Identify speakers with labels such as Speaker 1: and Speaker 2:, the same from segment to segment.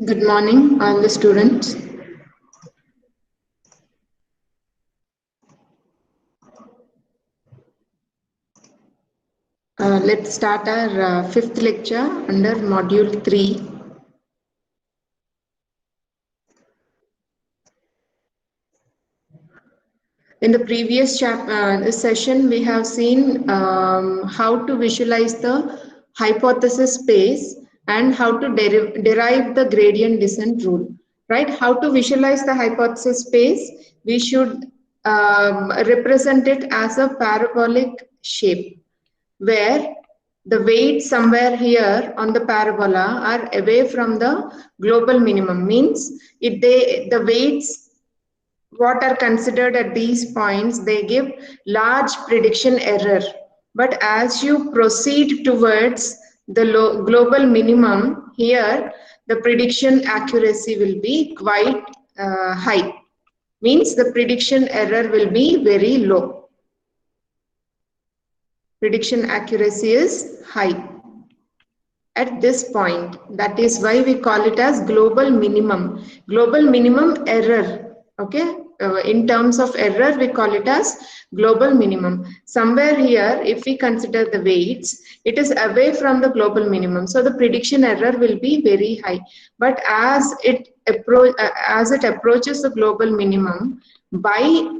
Speaker 1: Good morning, all the students. Let's start our fifth lecture under module 3. In the previous session, we have seen how to visualize the hypothesis space and how to derive the gradient descent rule. Right? How to visualize the hypothesis space? We should represent it as a parabolic shape, where the weights somewhere here on the parabola are away from the global minimum. Means if the weights what are considered at these points, they give large prediction error, but as you proceed towards the global minimum, here the prediction accuracy will be quite high. Means the prediction error will be very low. Prediction accuracy is high at this point. That is why we call it as global minimum. Global minimum error. Okay. In terms of error, we call it as global minimum. Somewhere here, if we consider the weights, it is away from the global minimum. So the prediction error will be very high. But as it approaches the global minimum, by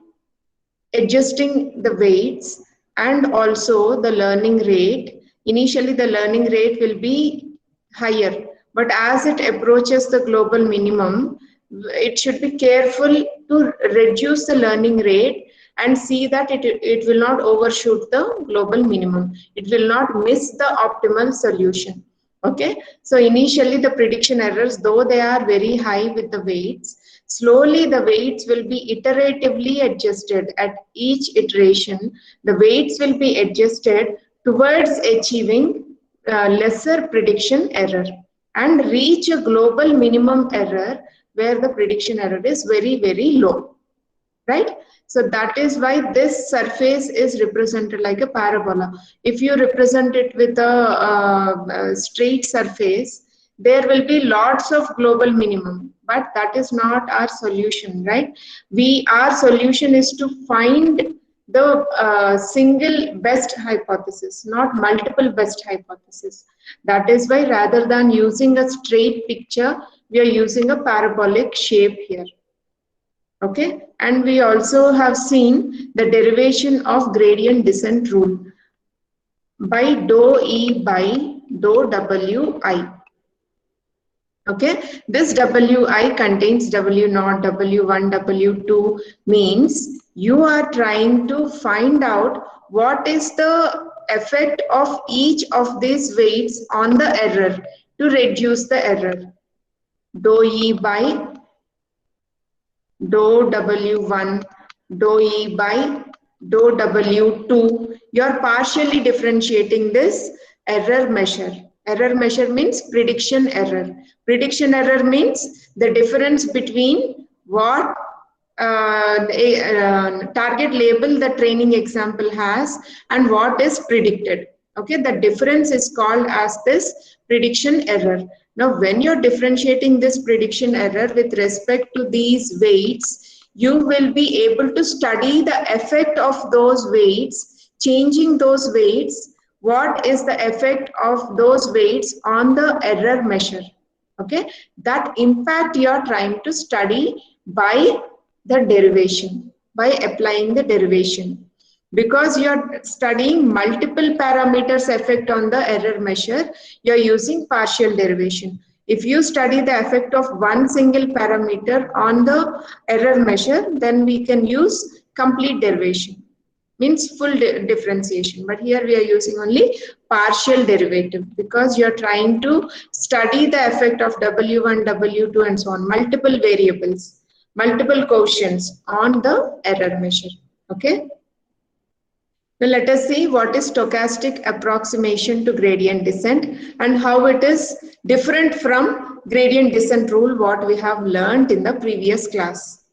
Speaker 1: adjusting the weights and also the learning rate, initially the learning rate will be higher, but as it approaches the global minimum, it should be careful to reduce the learning rate and see that it will not overshoot the global minimum. It will not miss the optimal solution. Okay, so initially the prediction errors, though they are very high with the weights, slowly the weights will be iteratively adjusted. At each iteration, the weights will be adjusted towards achieving lesser prediction error and reach a global minimum error where the prediction error is very, very low. Right? So that is why this surface is represented like a parabola. If you represent it with a straight surface, there will be lots of global minimum, but that is not our solution, right? Our solution is to find the single best hypothesis, not multiple best hypothesis. That is why rather than using a straight picture, we are using a parabolic shape here. Okay, and we also have seen the derivation of gradient descent rule by dou E by dou Wi. Okay, this Wi contains W0, W1, W2, means you are trying to find out what is the effect of each of these weights on the error to reduce the error. Dou E by dou W1, dou E by dou W2, you are partially differentiating this error measure. Error measure means prediction error. Prediction error means the difference between what target label the training example has and what is predicted. Okay, the difference is called as this prediction error. Now, when you're differentiating this prediction error with respect to these weights, you will be able to study the effect of those weights, changing those weights. What is the effect of those weights on the error measure? Okay, that impact you are trying to study by the derivation, by applying the derivation. Because you are studying multiple parameters effect on the error measure, you are using partial derivation. If you study the effect of one single parameter on the error measure, then we can use complete derivation, means full differentiation. But here we are using only partial derivative because you are trying to study the effect of W1, W2 and so on, multiple variables, multiple quotients on the error measure. Okay. Now let us see what is stochastic approximation to gradient descent and how it is different from gradient descent rule what we have learned in the previous class.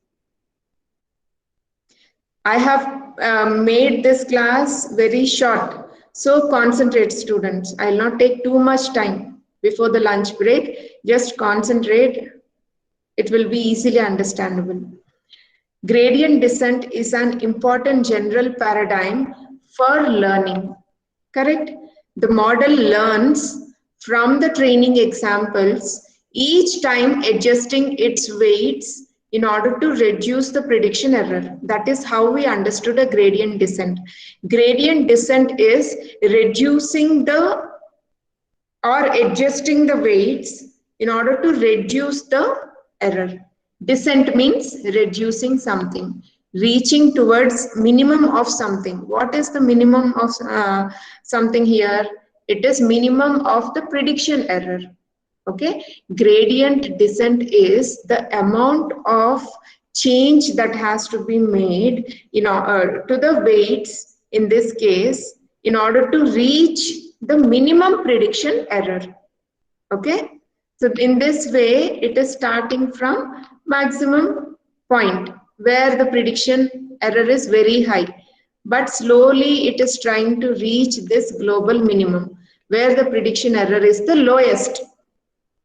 Speaker 1: I have made this class very short, so concentrate students. I will not take too much time before the lunch break. Just concentrate. It will be easily understandable. Gradient descent is an important general paradigm for learning. Correct? The model learns from the training examples, each time adjusting its weights in order to reduce the prediction error. That is how we understood a gradient descent. Gradient descent is reducing the or adjusting the weights in order to reduce the error. Descent means reducing something, reaching towards minimum of something. What is the minimum of something here? It is minimum of the prediction error. Okay, gradient descent is the amount of change that has to be made, to the weights in this case, in order to reach the minimum prediction error. Okay, so in this way it is starting from maximum point where the prediction error is very high, but slowly it is trying to reach this global minimum where the prediction error is the lowest.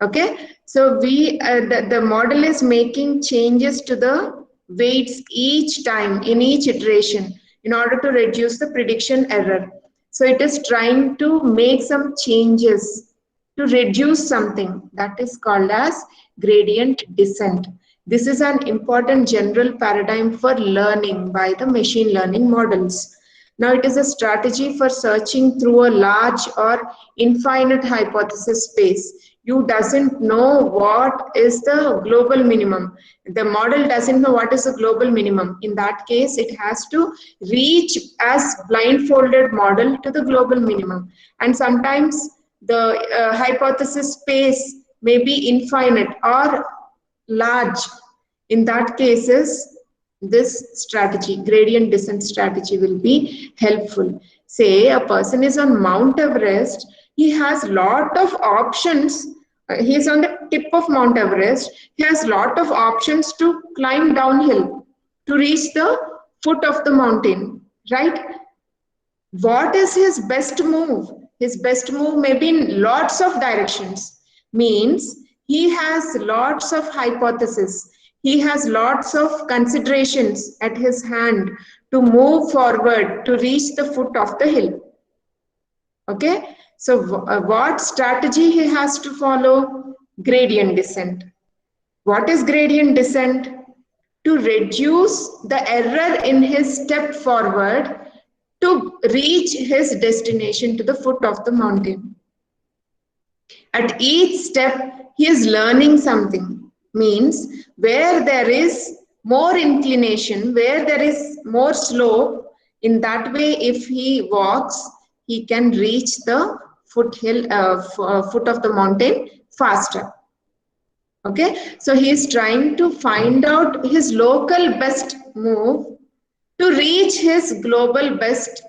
Speaker 1: Okay, so the model is making changes to the weights each time in each iteration in order to reduce the prediction error. So it is trying to make some changes to reduce something, that is called as gradient descent. This is an important general paradigm for learning by the machine learning models. Now it is a strategy for searching through a large or infinite hypothesis space. You doesn't know what is the global minimum. The model doesn't know what is the global minimum. In that case, it has to reach as blindfolded model to the global minimum. And sometimes the hypothesis space may be infinite or large. In that cases, this strategy, gradient descent strategy, will be helpful. Say a person is on Mount Everest, he has lot of options. He is on the tip of Mount Everest. He has lot of options to climb downhill to reach the foot of the mountain, right? What is his best move? His best move may be in lots of directions. Means he has lots of hypotheses. He has lots of considerations at his hand to move forward to reach the foot of the hill. Okay, so what strategy he has to follow? Gradient descent. What is gradient descent? To reduce the error in his step forward to reach his destination to the foot of the mountain. At each step, he is learning something. Means where there is more inclination, where there is more slope, in that way, if he walks, he can reach the foot of the mountain faster. Okay, so he is trying to find out his local best move to reach his global best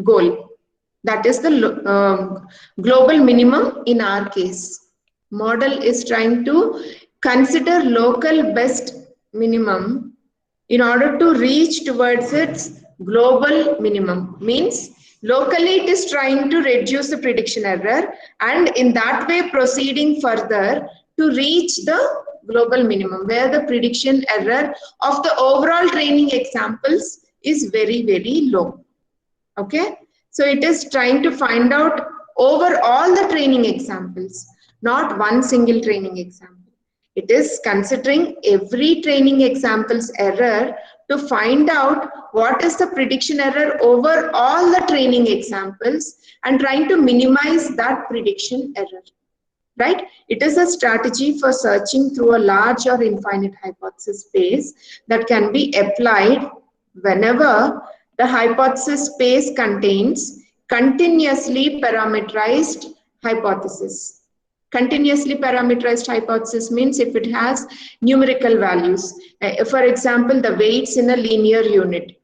Speaker 1: goal. That is the global minimum in our case. Model is trying to consider local best minimum in order to reach towards its global minimum. Means locally it is trying to reduce the prediction error, and in that way proceeding further to reach the global minimum where the prediction error of the overall training examples is very, very low. Okay, so it is trying to find out over all the training examples, not one single training example. It is considering every training example's error to find out what is the prediction error over all the training examples and trying to minimize that prediction error. Right? It is a strategy for searching through a large or infinite hypothesis space that can be applied whenever the hypothesis space contains continuously parameterized hypothesis. Continuously parameterized hypothesis means if it has numerical values. For example, the weights in a linear unit.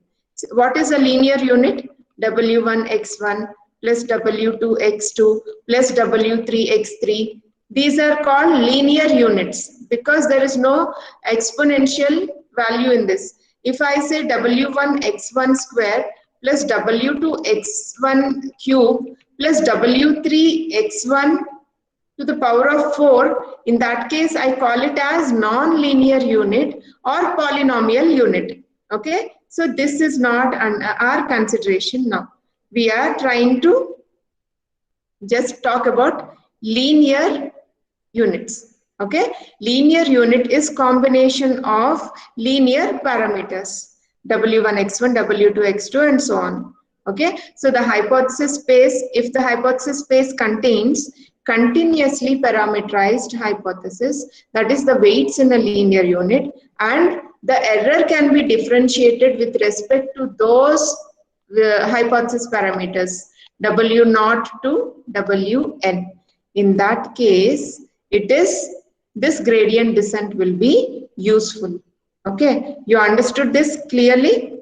Speaker 1: What is a linear unit? W1x1 plus W2x2 plus W3x3. These are called linear units because there is no exponential value in this. If I say W1x1 square plus W2x1 cube plus W3x1 to the power of 4, in that case I call it as non-linear unit or polynomial unit. Okay, so this is not our consideration now. We are trying to just talk about linear units. Okay, linear unit is combination of linear parameters w1 x1 w2 x2 and so on. Okay, so the hypothesis space, if the hypothesis space contains continuously parameterized hypothesis, that is the weights in a linear unit, and the error can be differentiated with respect to those hypothesis parameters w naught to wn. In that case, it is this gradient descent will be useful. Okay, you understood this clearly?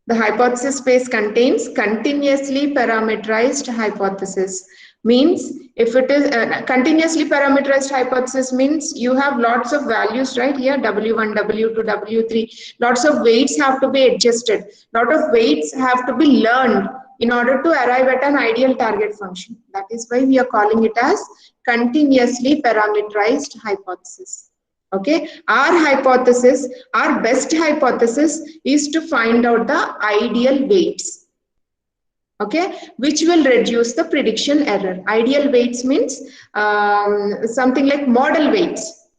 Speaker 1: The hypothesis space contains continuously parameterized hypothesis. Means if it is continuously parameterized hypothesis means you have lots of values right here, w1, w2, w3, lots of weights have to be adjusted, lot of weights have to be learned in order to arrive at an ideal target function. That is why we are calling it as continuously parameterized hypothesis. Okay, our hypothesis, our best hypothesis is to find out the ideal weights, okay, which will reduce the prediction error. Ideal weights means something like model weights,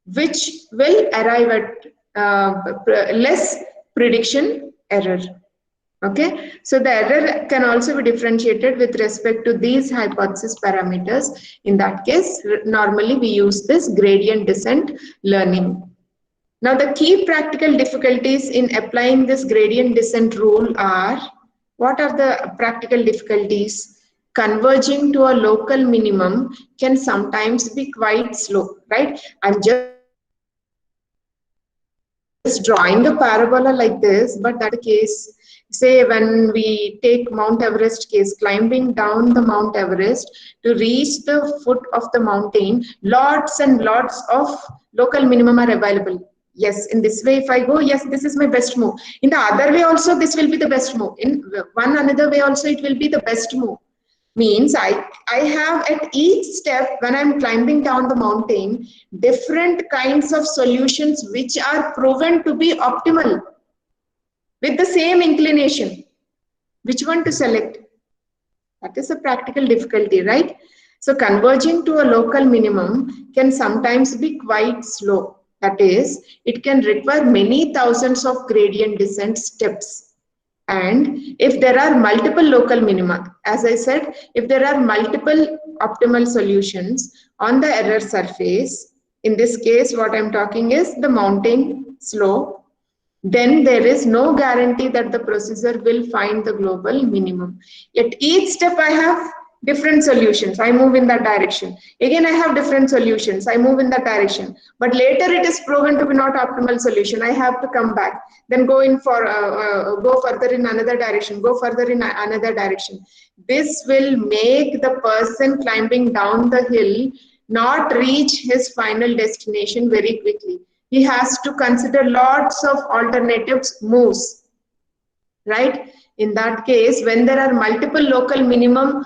Speaker 1: which will arrive at less prediction error. Okay, so the error can also be differentiated with respect to these hypothesis parameters. In that case, normally we use this gradient descent learning. Now the key practical difficulties in applying this gradient descent rule are, what are the practical difficulties? Converging to a local minimum can sometimes be quite slow, right? I'm just drawing a parabola like this, but that case, say when we take Mount Everest case, climbing down the Mount Everest to reach the foot of the mountain, lots and lots of local minimum are available. Yes, in this way if I go, yes, this is my best move. In the other way also this will be the best move. In one another way also it will be the best move. Means I have at each step when I'm climbing down the mountain, different kinds of solutions which are proven to be optimal with the same inclination. Which one to select? That is a practical difficulty, right? So converging to a local minimum can sometimes be quite slow. That is, it can require many thousands of gradient descent steps. And if there are multiple local minima, as I said, if there are multiple optimal solutions on the error surface, in this case what I'm talking is the mountain slope, then there is no guarantee that the processor will find the global minimum. At each step I have different solutions, I move in that direction. Again I have different solutions, I move in that direction. But later it is proven to be not optimal solution, I have to come back, then go further in another direction, go further in another direction. This will make the person climbing down the hill not reach his final destination very quickly. He has to consider lots of alternatives moves, right? In that case, when there are multiple local minimum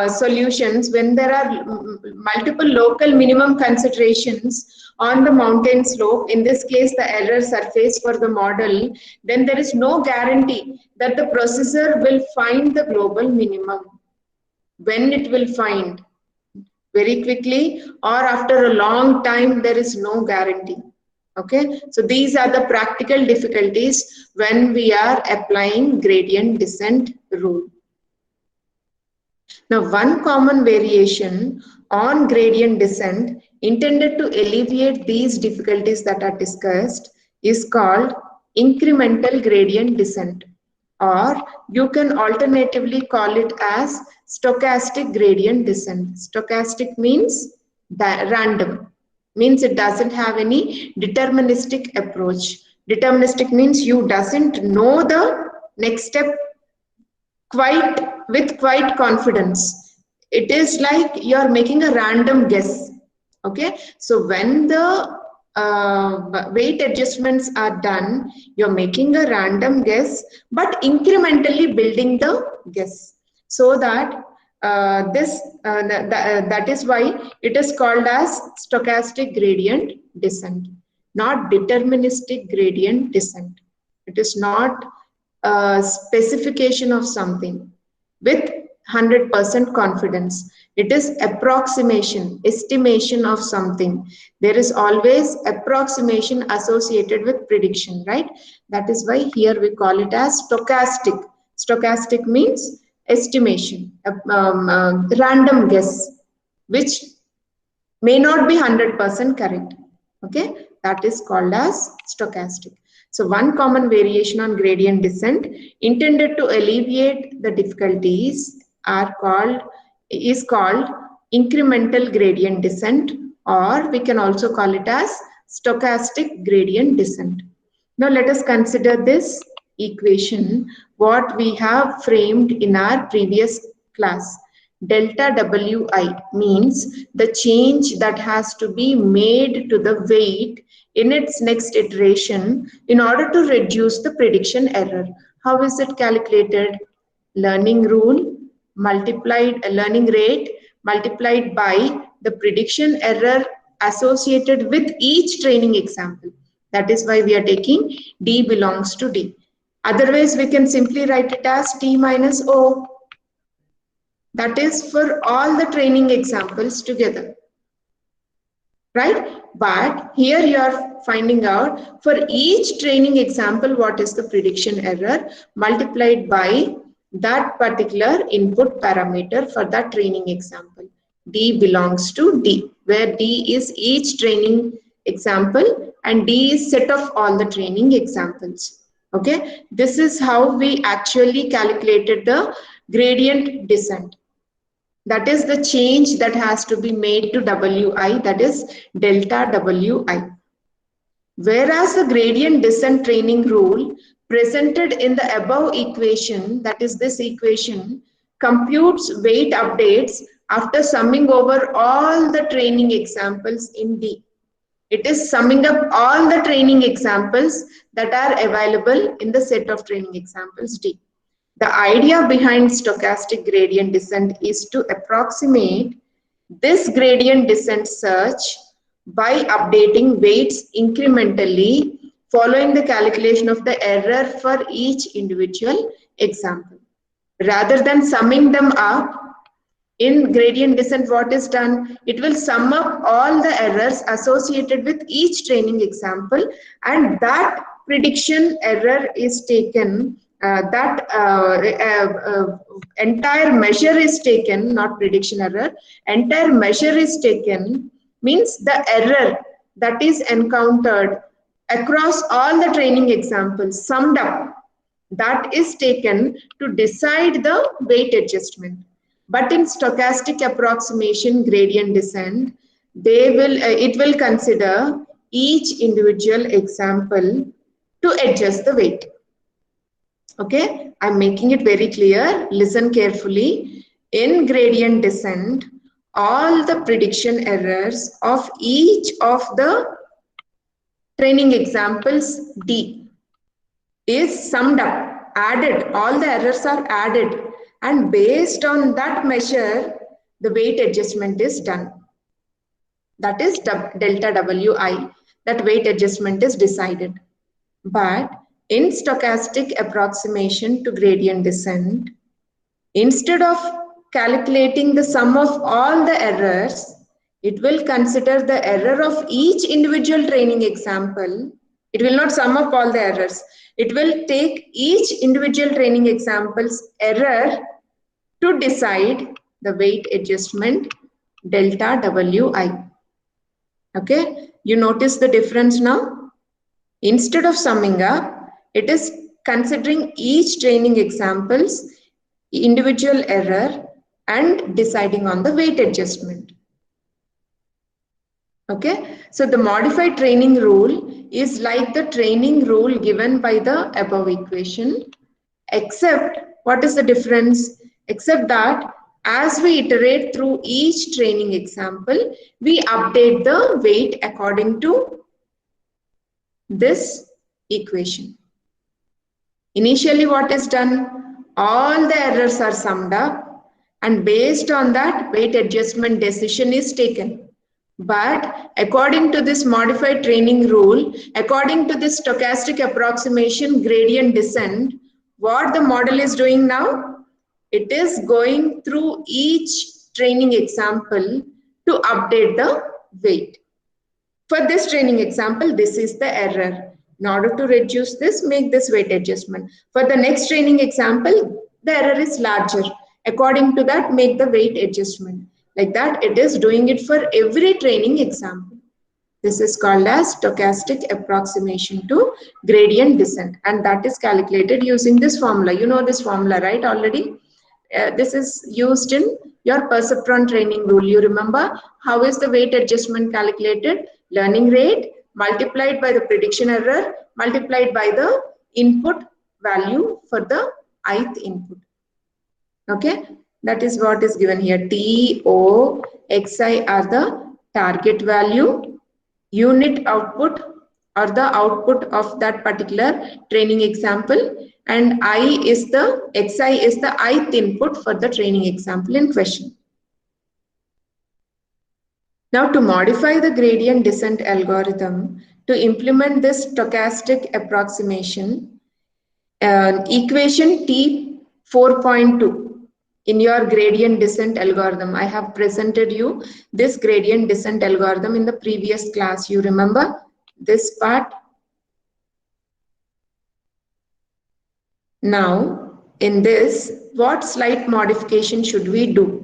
Speaker 1: solutions, when there are multiple local minimum considerations on the mountain slope, in this case the error surface for the model, then there is no guarantee that the processor will find the global minimum. When it will find? Very quickly or after a long time, there is no guarantee. Okay, so these are the practical difficulties when we are applying gradient descent rule. Now, one common variation on gradient descent intended to alleviate these difficulties that are discussed is called incremental gradient descent, or you can alternatively call it as stochastic gradient descent. Stochastic means random, means it doesn't have any deterministic approach. Deterministic means you doesn't know the next step with quite confidence. It is like you're making a random guess. Okay, so when the weight adjustments are done, you're making a random guess but incrementally building the guess, so that that is why it is called as stochastic gradient descent, not deterministic gradient descent. It is not a specification of something with 100% confidence. It is approximation, estimation of something. There is always approximation associated with prediction, right? That is why here we call it as stochastic. Stochastic means estimation, random guess, which may not be 100% correct. Okay, that is called as stochastic. So one common variation on gradient descent intended to alleviate the difficulties is called incremental gradient descent, or we can also call it as stochastic gradient descent. Now let us consider this equation, what we have framed in our previous class. Delta Wi means the change that has to be made to the weight in its next iteration in order to reduce the prediction error. How is it calculated? Learning rule multiplied, learning rate multiplied by the prediction error associated with each training example. That is why we are taking D belongs to D. Otherwise, we can simply write it as T minus O. That is for all the training examples together, right? But here you are finding out for each training example what is the prediction error multiplied by that particular input parameter for that training example. D belongs to D, where D is each training example and D is set of all the training examples. Okay, this is how we actually calculated the gradient descent. That is the change that has to be made to Wi, that is delta Wi. Whereas the gradient descent training rule presented in the above equation, that is this equation, computes weight updates after summing over all the training examples in D. It is summing up all the training examples that are available in the set of training examples D. The idea behind stochastic gradient descent is to approximate this gradient descent search by updating weights incrementally following the calculation of the error for each individual example. Rather than summing them up, in gradient descent, what is done? It will sum up all the errors associated with each training example, and that prediction error is taken. Entire measure is taken, not prediction error. Entire measure is taken means the error that is encountered across all the training examples summed up. That is taken to decide the weight adjustment. But in stochastic approximation gradient descent, it will consider each individual example to adjust the weight. Okay, I'm making it very clear. Listen carefully. In gradient descent, all the prediction errors of each of the training examples D is summed up, added. All the errors are added, and based on that measure, the weight adjustment is done. That is delta Wi. That weight adjustment is decided. But in stochastic approximation to gradient descent, instead of calculating the sum of all the errors, it will consider the error of each individual training example. It will not sum up all the errors. It will take each individual training example's error to decide the weight adjustment delta Wi. Okay, you notice the difference now? Instead of summing up, it is considering each training example's individual error and deciding on the weight adjustment. Okay, so the modified training rule is like the training rule given by the above equation, except what is the difference? Except that as we iterate through each training example, we update the weight according to this equation. Initially, what is done? All the errors are summed up, and based on that weight adjustment decision is taken. But according to this modified training rule, according to this stochastic approximation gradient descent, what the model is doing now? It is going through each training example to update the weight. For this training example, this is the error. In order to reduce this, make this weight adjustment. For the next training example, the error is larger. According to that, make the weight adjustment. Like that, it is doing it for every training example. This is called as stochastic approximation to gradient descent, and that is calculated using this formula. You know this formula, right, already? This is used in your perceptron training rule. You remember how is the weight adjustment calculated? Learning rate multiplied by the prediction error multiplied by the input value for the ith input. Okay, that is what is given here. T, O, Xi are the target value, unit output or the output of that particular training example, and Xi is the ith input for the training example in question. Now, to modify the gradient descent algorithm to implement this stochastic approximation, equation T 4.2 in your gradient descent algorithm. I have presented you this gradient descent algorithm in the previous class. You remember this part? Now, in this, what slight modification should we do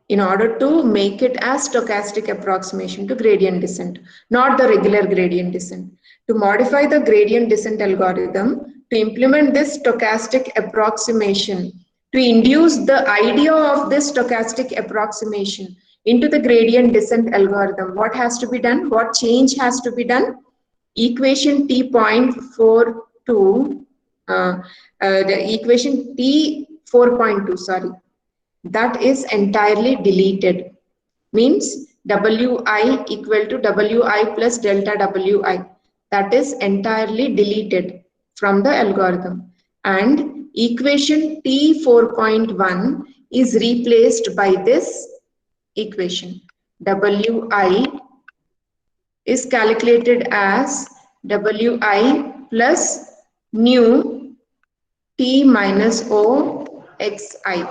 Speaker 1: in order to make it as stochastic approximation to gradient descent, not the regular gradient descent? To modify the gradient descent algorithm, to implement this stochastic approximation, to induce the idea of this stochastic approximation into the gradient descent algorithm, what has to be done? What change has to be done? Equation T.42, the equation T 4.2, sorry, that is entirely deleted. Means Wi equal to Wi plus delta Wi. That is entirely deleted from the algorithm. And equation T 4.1 is replaced by this equation. Wi is calculated as Wi plus nu T minus O Xi.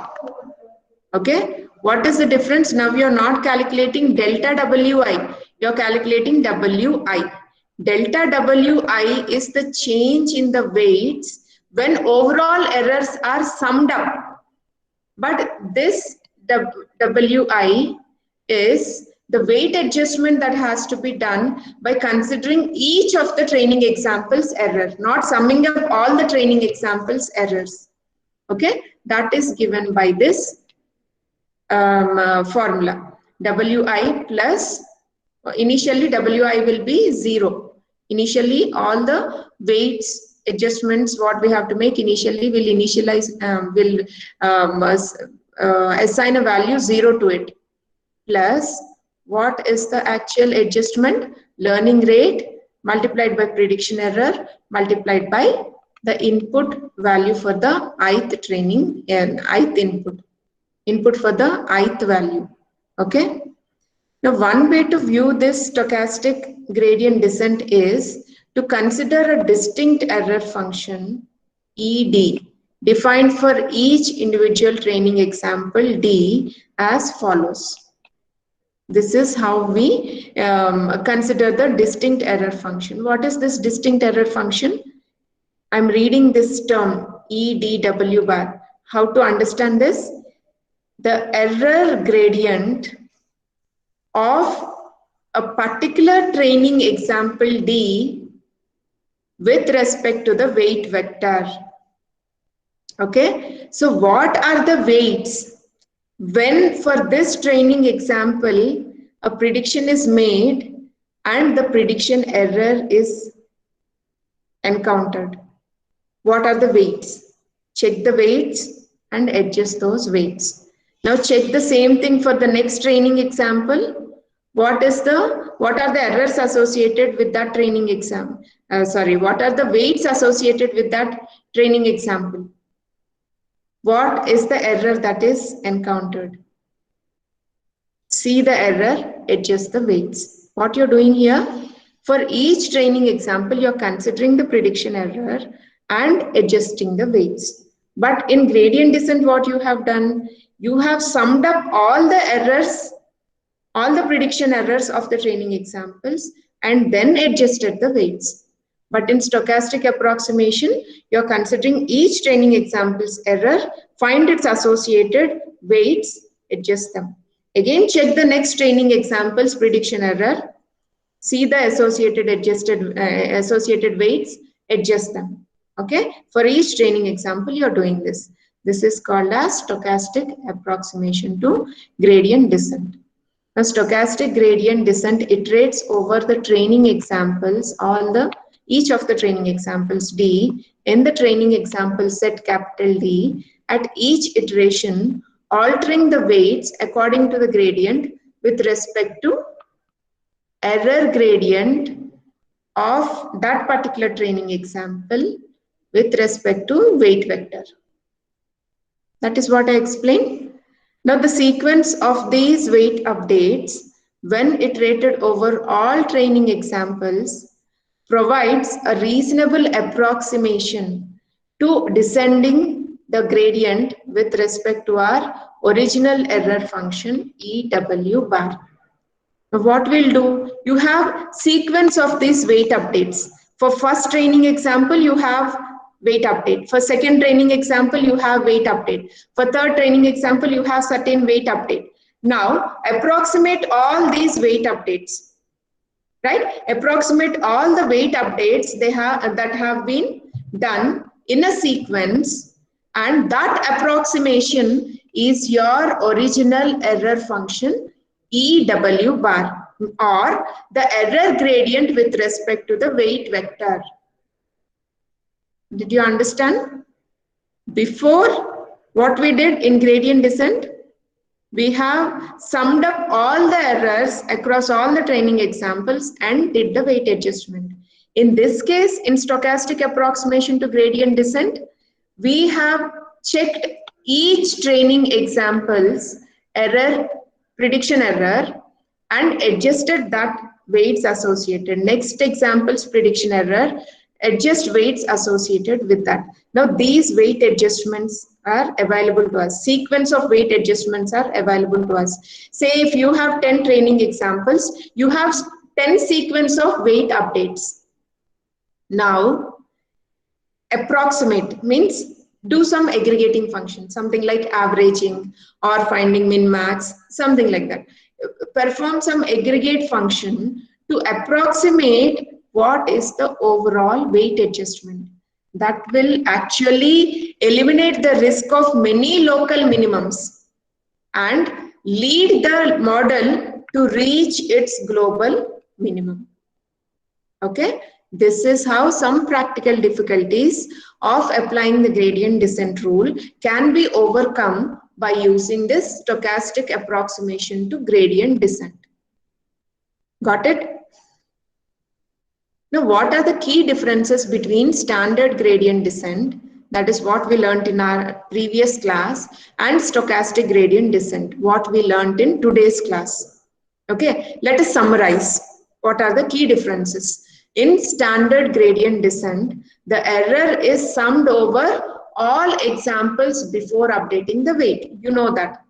Speaker 1: Okay, what is the difference? Now you are not calculating delta Wi, you are calculating Wi. Delta Wi is the change in the weights when overall errors are summed up. But this Wi is the weight adjustment that has to be done by considering each of the training examples error, not summing up all the training examples errors. Okay, that is given by this formula. Wi plus, initially Wi will be 0. Initially all the weights adjustments what we have to make initially will initialize, assign a value 0 to it. Plus, what is the actual adjustment? Learning rate multiplied by prediction error multiplied by the input value for the ith training and ith input for the ith value. Okay. Now, one way to view this stochastic gradient descent is to consider a distinct error function ED defined for each individual training example D as follows. This is how we consider the distinct error function. What is this distinct error function? I'm reading this term EDW bar. How to understand this? The error gradient of a particular training example D with respect to the weight vector. Okay, so what are the weights when for this training example a prediction is made and the prediction error is encountered? What are the weights? Check the weights and adjust those weights. Now check the same thing for the next training example. What are the errors associated with that training exam? What are the weights associated with that training example? What is the error that is encountered? See the error, adjust the weights. What you're doing here, for each training example, you're considering the prediction error and adjusting the weights. But in gradient descent, what you have done, you have summed up all the errors, all the prediction errors of the training examples, and then adjusted the weights. But in stochastic approximation, you're considering each training example's error, find its associated weights, adjust them. Again, check the next training example's prediction error, see the associated weights, adjust them. Okay, for each training example, you're doing this. This is called as stochastic approximation to gradient descent. Now, stochastic gradient descent iterates over the training examples, each of the training examples D in the training example set capital D at each iteration, altering the weights according to the gradient with respect to error gradient of that particular training example with respect to weight vector. That is what I explained. Now the sequence of these weight updates when iterated over all training examples provides a reasonable approximation to descending the gradient with respect to our original error function EW bar. Now what we'll do, you have sequence of these weight updates. For first training example, you have weight update. For second training example, you have weight update. For third training example, you have certain weight update. Now, approximate all these weight updates, right? Approximate all the weight updates that have been done in a sequence, and that approximation is your original error function EW bar, or the error gradient with respect to the weight vector. Did you understand? Before, what we did in gradient descent, we have summed up all the errors across all the training examples and did the weight adjustment. In this case, in stochastic approximation to gradient descent, we have checked each training example's error, prediction error, and adjusted that weights associated. Next example's prediction error, adjust weights associated with that. Now these weight adjustments are available to us. Sequence of weight adjustments are available to us. Say if you have 10 training examples, you have 10 sequence of weight updates. Now approximate means do some aggregating function, something like averaging or finding min max, something like that. Perform some aggregate function to approximate what is the overall weight adjustment. That will actually eliminate the risk of many local minimums and lead the model to reach its global minimum. Okay, this is how some practical difficulties of applying the gradient descent rule can be overcome by using this stochastic approximation to gradient descent. Got it? Now, what are the key differences between standard gradient descent, that is what we learned in our previous class, and stochastic gradient descent, what we learned in today's class? Okay, let us summarize. What are the key differences? In standard gradient descent, the error is summed over all examples before updating the weight. You know that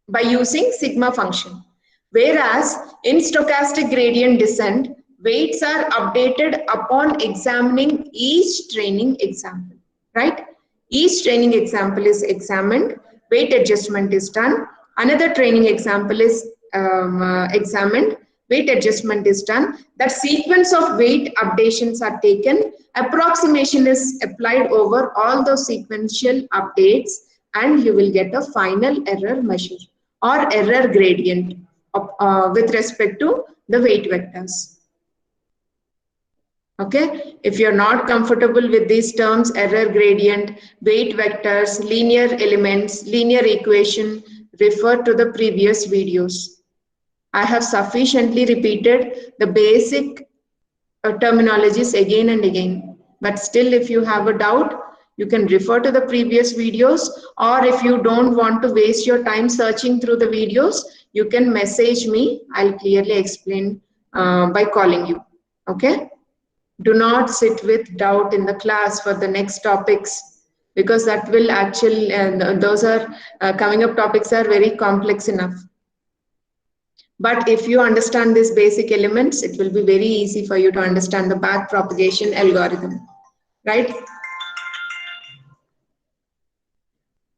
Speaker 1: by using sigma function. Whereas in stochastic gradient descent, weights are updated upon examining each training example, right? Each training example is examined, weight adjustment is done, another training example is examined, weight adjustment is done, that sequence of weight updations are taken, approximation is applied over all those sequential updates, and you will get a final error measure or error gradient with respect to the weight vectors. Okay, if you're not comfortable with these terms, error gradient, weight vectors, linear elements, linear equation, refer to the previous videos. I have sufficiently repeated the basic terminologies again and again, but still if you have a doubt, you can refer to the previous videos, or if you don't want to waste your time searching through the videos, you can message me. I'll clearly explain by calling you. Okay? Do not sit with doubt in the class for the next topics, because that will actually, those are coming up topics are very complex enough. But if you understand these basic elements, it will be very easy for you to understand the back propagation algorithm, right?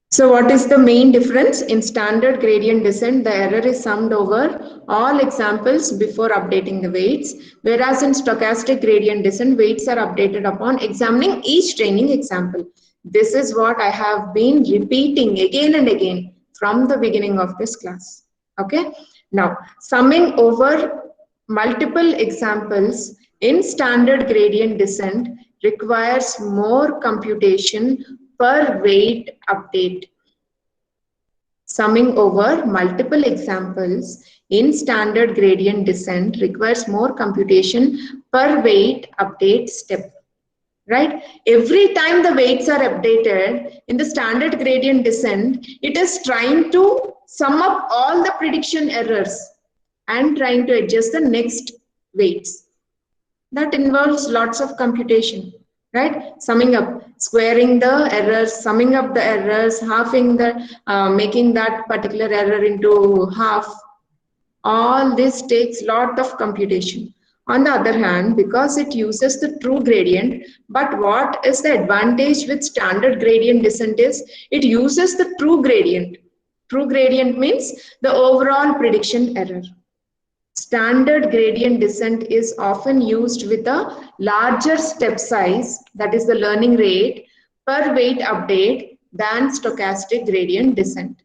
Speaker 1: So what is the main difference? In standard gradient descent, the error is summed over all examples before updating the weights, whereas in stochastic gradient descent, weights are updated upon examining each training example. This is what I have been repeating again and again from the beginning of this class. Okay. Now, summing over multiple examples in standard gradient descent requires more computation per weight update. Summing over multiple examples in standard gradient descent requires more computation per weight update step. Right? Every time the weights are updated in the standard gradient descent, it is trying to sum up all the prediction errors and trying to adjust the next weights. That involves lots of computation, right? Summing up, squaring the errors, summing up the errors, halving the, making that particular error into half. All this takes lot of computation. On the other hand, because it uses the true gradient, but what is the advantage with standard gradient descent is it uses the true gradient. True gradient means the overall prediction error. Standard gradient descent is often used with a larger step size, that is the learning rate, per weight update than stochastic gradient descent.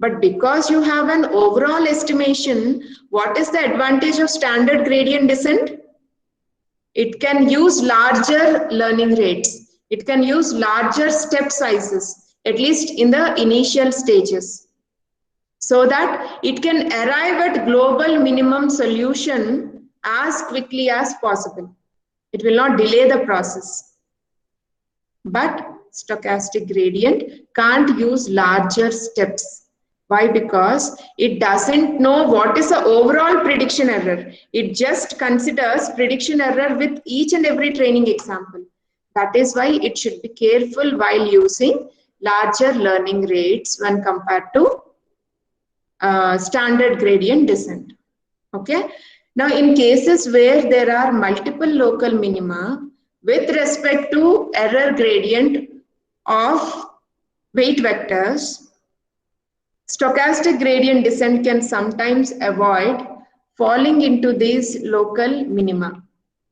Speaker 1: But because you have an overall estimation, what is the advantage of standard gradient descent? It can use larger learning rates. It can use larger step sizes, at least in the initial stages, so that it can arrive at global minimum solution as quickly as possible. It will not delay the process. But stochastic gradient can't use larger steps. Why? Because it doesn't know what is the overall prediction error. It just considers prediction error with each and every training example. That is why it should be careful while using larger learning rates when compared to standard gradient descent. Okay. Now, in cases where there are multiple local minima with respect to error gradient of weight vectors, stochastic gradient descent can sometimes avoid falling into these local minima,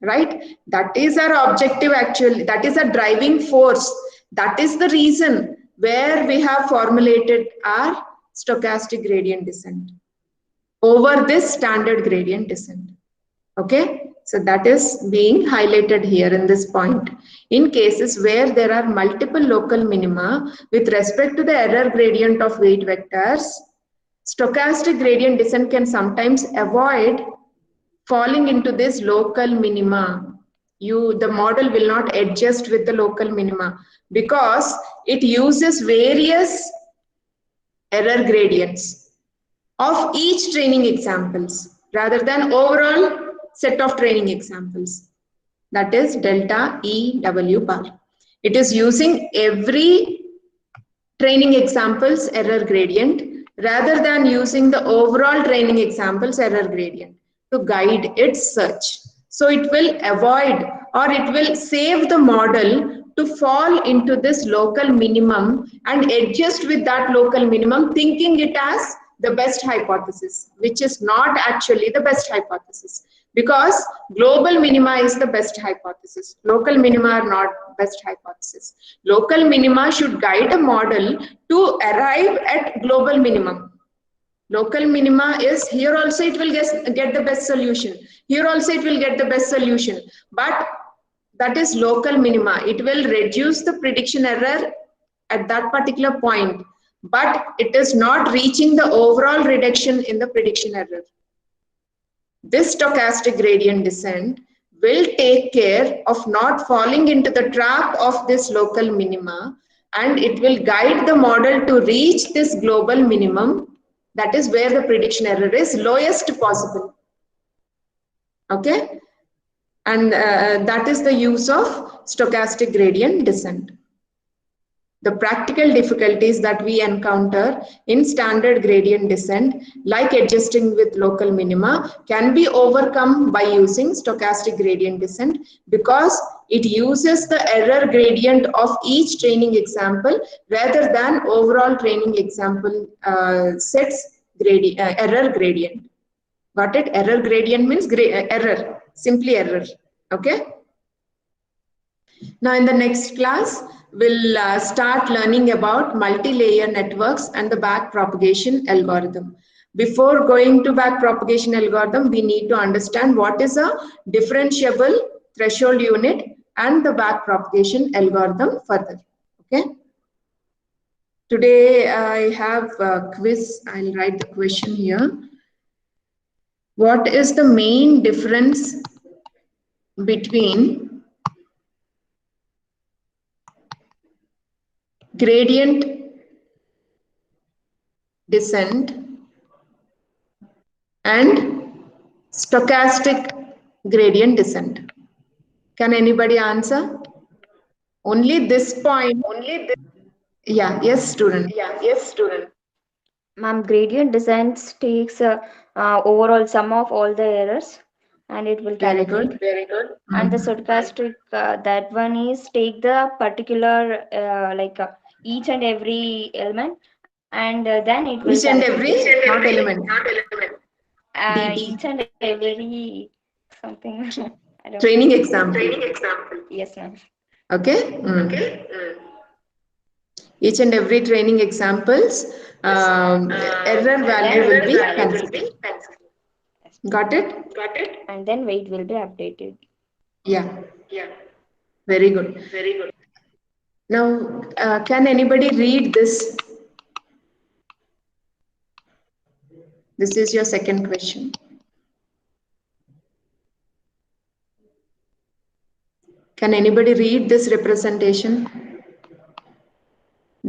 Speaker 1: right? That is our objective actually. That is a driving force. That is the reason where we have formulated our stochastic gradient descent over this standard gradient descent. Okay, so that is being highlighted here in this point. In cases where there are multiple local minima with respect to the error gradient of weight vectors, stochastic gradient descent can sometimes avoid falling into this local minima. The model will not adjust with the local minima because it uses various error gradients of each training examples rather than overall set of training examples. That is delta EW bar. It is using every training examples error gradient rather than using the overall training examples error gradient to guide its search. So it will avoid or it will save the model to fall into this local minimum and adjust with that local minimum, thinking it as the best hypothesis, which is not actually the best hypothesis, because global minima is the best hypothesis. Local minima are not best hypothesis. Local minima should guide a model to arrive at global minimum. Local minima is here also it will get the best solution. Here also it will get the best solution. But that is local minima. It will reduce the prediction error at that particular point, but it is not reaching the overall reduction in the prediction error. This stochastic gradient descent will take care of not falling into the trap of this local minima, and it will guide the model to reach this global minimum. That is where the prediction error is lowest possible. Okay, and that is the use of stochastic gradient descent. The practical difficulties that we encounter in standard gradient descent, like adjusting with local minima, can be overcome by using stochastic gradient descent, because it uses the error gradient of each training example rather than overall training example sets error gradient. Got it? Error gradient means error, simply error. Okay. Now in the next class, we'll start learning about multi-layer networks and the backpropagation algorithm. Before going to backpropagation algorithm, we need to understand what is a differentiable threshold unit and the backpropagation algorithm further. Okay. Today I have a quiz. I'll write the question here. What is the main difference between gradient descent and stochastic gradient descent? Can anybody answer? Only this point. Yeah, yes, student.
Speaker 2: Ma'am, gradient descent takes overall sum of all the errors and it will
Speaker 1: Very
Speaker 2: calculate.
Speaker 1: good.
Speaker 2: And the stochastic, that one is take the particular each and every element and then it will
Speaker 1: Each and
Speaker 2: calculate.
Speaker 1: every, not element.
Speaker 2: Each
Speaker 1: DT.
Speaker 2: and every something. I don't know.
Speaker 1: Training example.
Speaker 2: Yes, ma'am.
Speaker 1: Okay. Each and every training examples, error value will be considered. Got it?
Speaker 2: And then weight will be updated.
Speaker 1: Yeah. Very good. Now, can anybody read this? This is your second question. Can anybody read this representation?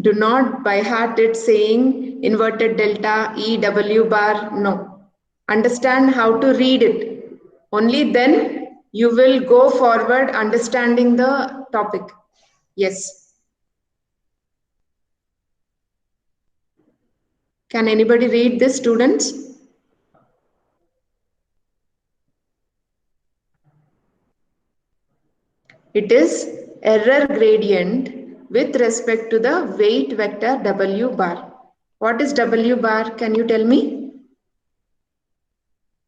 Speaker 1: Do not by heart it saying inverted delta E W bar. No. Understand how to read it. Only then you will go forward understanding the topic. Yes. Can anybody read this, students? It is error gradient with respect to the weight vector W bar. What is W bar? Can you tell me?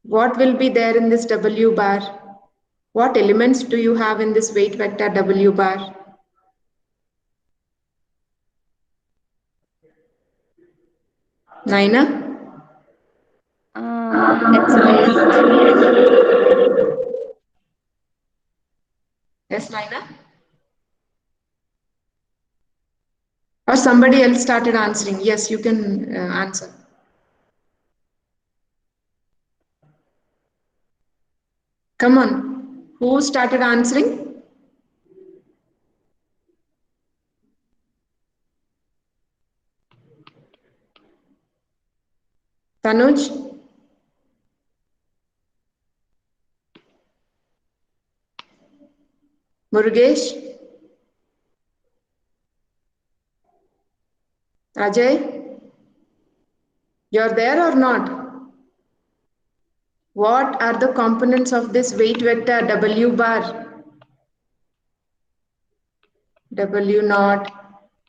Speaker 1: What will be there in this W bar? What elements do you have in this weight vector W bar? Naina?
Speaker 2: It's weight.
Speaker 1: Yes, Naina? Or somebody else started answering. Yes, you can answer. Come on. Who started answering? Tanuj? Murugesh? Ajay? You're there or not? What are the components of this weight vector W bar? W0,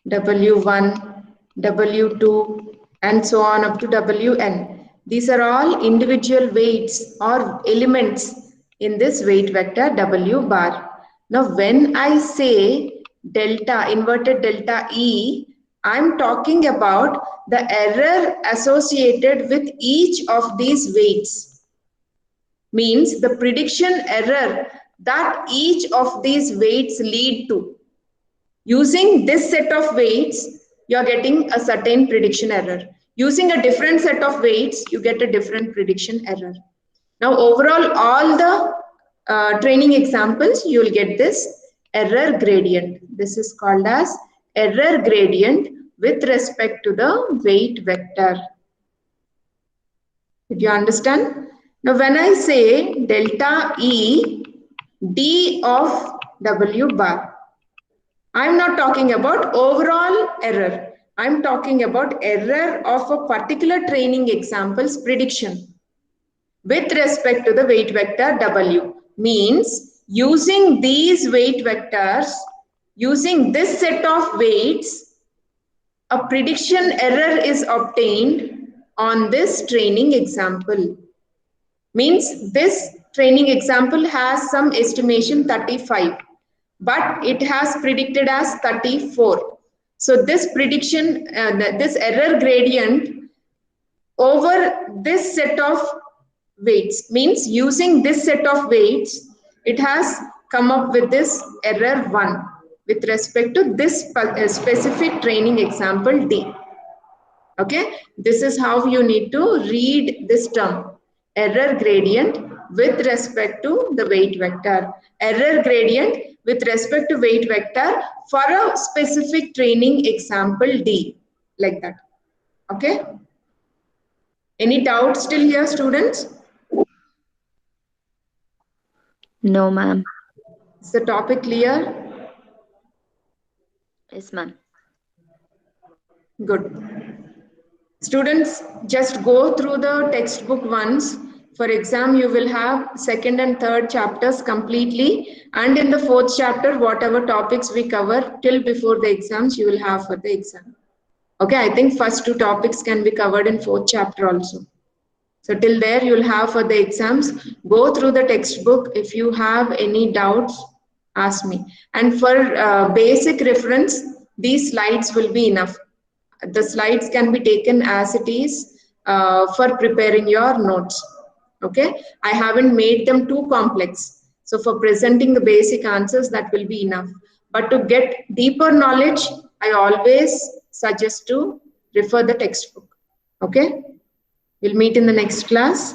Speaker 1: W1, W2, and so on up to Wn. These are all individual weights or elements in this weight vector W bar. Now, when I say delta, inverted delta E, I'm talking about the error associated with each of these weights. Means the prediction error that each of these weights lead to. Using this set of weights, you're getting a certain prediction error. Using a different set of weights, you get a different prediction error. Now, overall, all the training examples, you will get this error gradient. This is called as error gradient with respect to the weight vector. Did you understand? Now, when I say delta E d of W bar, I'm not talking about overall error. I'm talking about error of a particular training example's prediction with respect to the weight vector W. Means using these weight vectors, using this set of weights, a prediction error is obtained on this training example. Means this training example has some estimation 35, but it has predicted as 34. So this prediction, this error gradient over this set of weights, means using this set of weights, it has come up with this error 1 with respect to this specific training example D. Okay, this is how you need to read this term, error gradient with respect to the weight vector. Error gradient with respect to weight vector for a specific training example D, like that. Okay. Any doubts still here, students?
Speaker 2: No, ma'am.
Speaker 1: Is the topic clear?
Speaker 2: Yes, ma'am.
Speaker 1: Good. Students, just go through the textbook once. For exam, you will have second and third chapters completely. And in the fourth chapter, whatever topics we cover till before the exams, you will have for the exam. Okay, I think first 2 topics can be covered in fourth chapter also. So till there, you'll have for the exams. Go through the textbook. If you have any doubts, ask me. And for basic reference, these slides will be enough. The slides can be taken as it is for preparing your notes. Okay, I haven't made them too complex. So for presenting the basic answers, that will be enough. But to get deeper knowledge, I always suggest to refer the textbook. Okay, we'll meet in the next class.